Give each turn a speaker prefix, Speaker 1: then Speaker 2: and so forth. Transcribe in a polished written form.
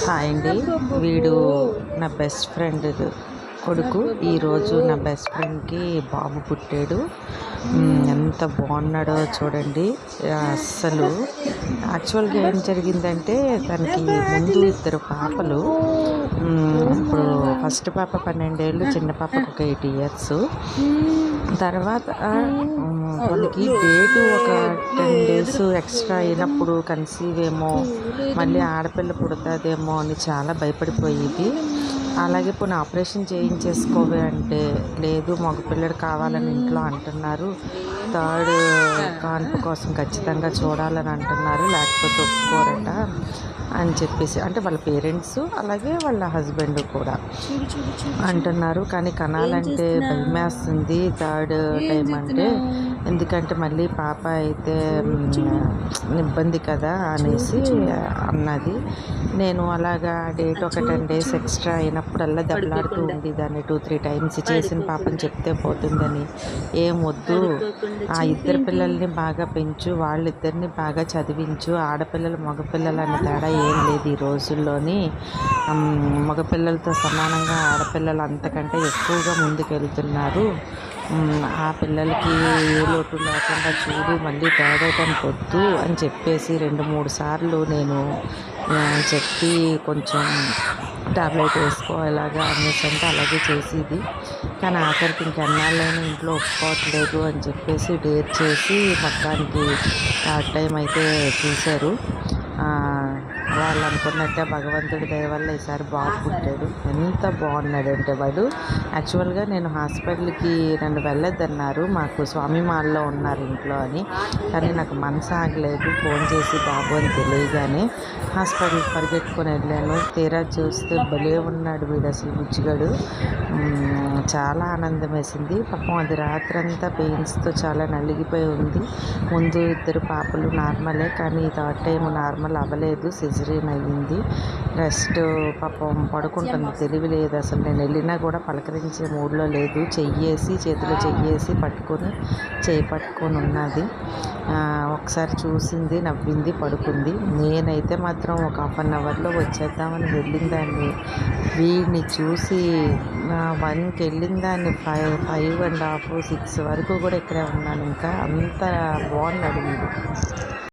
Speaker 1: Hi అండి. వీడు నా బెస్ట్ ఫ్రెండ్ కొడుకు. ఈరోజు నా బెస్ట్ ఫ్రెండ్కి బాబు పుట్టాడు. ఎంత బాగున్నాడో చూడండి. అస్సలు యాక్చువల్గా ఏం జరిగిందంటే తనకి ముందు ఇద్దరు పాపలు. ఇప్పుడు ఫస్ట్ పాప 12 ఏళ్ళు, చిన్న పాపకు ఒక 8 ఇయర్స్. తర్వాత వాళ్ళకి డేటు ఒక 10 డేస్ ఎక్స్ట్రా అయినప్పుడు కన్సీవ్ ఏమో, మళ్ళీ ఆడపిల్ల పుడుతుందేమో అని చాలా భయపడిపోయేది. అలాగే పోనీ ఆపరేషన్ చేయించేసుకోవే అంటే లేదు, మగపిల్లడు కావాలని ఇంట్లో అంటున్నారు, థర్డ్ కాన్పు కోసం ఖచ్చితంగా చూడాలని అంటున్నారు, లేకపోతే ఒప్పుకోరట అని చెప్పేసి, అంటే వాళ్ళ పేరెంట్స్ అలాగే వాళ్ళ హస్బెండ్ కూడా అంటున్నారు. కానీ కనాలంటే భయమేస్తుంది థర్డ్ టైం అంటే, ఎందుకంటే మళ్ళీ పాప అయితే ఇబ్బంది కదా అనేసి అన్నది. నేను అలాగా డేట్ ఒక 10 డేస్ ఎక్స్ట్రా అయినప్పుడల్లా దెబ్బలాడుతూ ఉండేదాన్ని. 2-3 టైమ్స్ చేసిన పాపని చెప్తే పోతుందని. ఏం వద్దు, ఆ ఇద్దరు పిల్లల్ని బాగా పెంచు, వాళ్ళిద్దరిని బాగా చదివించు, ఆడపిల్లలు మగపిల్లలు అనే తేడా ఏం లేదు ఈ రోజుల్లోని. మగపిల్లలతో సమానంగా ఆడపిల్లలు అంతకంటే ఎక్కువగా ముందుకెళ్తున్నారు. ఆ పిల్లలకి ఏ లోటు లేకుండా చూడు, మళ్ళీ తేడటం వద్దు అని చెప్పేసి 2-3 సార్లు నేను చెప్పి కొంచెం టాబ్లెట్ వేసుకోవాలాగా అనేసి అంటే అలాగే చేసేది. కానీ ఆఖరికి ఇంకెన్నాళ్ళైనా ఇంట్లో ఒప్పుకోవట్లేదు అని చెప్పేసి డేర్ చేసి మొత్తానికి థర్డ్ టైం అయితే చూశారు. వాళ్ళు అనుకున్నట్టే భగవంతుడి దయ వల్ల ఈసారి బాబు పుట్టాడు. ఎంత బాగున్నాడంటే వాడు. యాక్చువల్గా నేను హాస్పిటల్కి నన్ను వెళ్ళొద్దన్నారు, మాకు స్వామి మాల్లో ఉన్నారు ఇంట్లో అని. కానీ నాకు మనసు ఆగలేదు. ఫోన్ చేసి బాబు అని తెలియగానే హాస్పిటల్కి పరిగెట్టుకొని వెళ్ళాను. తీరా చూస్తే భలే ఉన్నాడు వీడు, అసలు బుచ్చిగాడు. చాలా ఆనందం వేసింది. పాపం అది రాత్రంతా పెయిన్స్తో చాలా నలిగిపోయి ఉంది. ముందు ఇద్దరు పాపలు నార్మలే, కానీ థర్డ్ టైం నార్మల్ అవ్వలేదు, సిజరీన్ అయ్యింది. రెస్ట్ పాపం పడుకుంటుంది, తెలివి లేదు అసలు. నేను వెళ్ళినా కూడా పలకరించే మూడ్లో లేదు. చేతిలో చెయ్యేసి చేయి పట్టుకొని ఉన్నది. ఒకసారి చూసింది, నవ్వింది, పడుకుంది. నేనైతే మాత్రం ఒక 1/2 అవర్లో వచ్చేద్దామని వెళ్ళిన దాన్ని. వీడిని చూసి 1కి వెళ్ళిన దాన్ని 5:30, 6 వరకు కూడా ఇక్కడే ఉన్నాను. ఇంకా అంత బాగున్నాడు వీడు.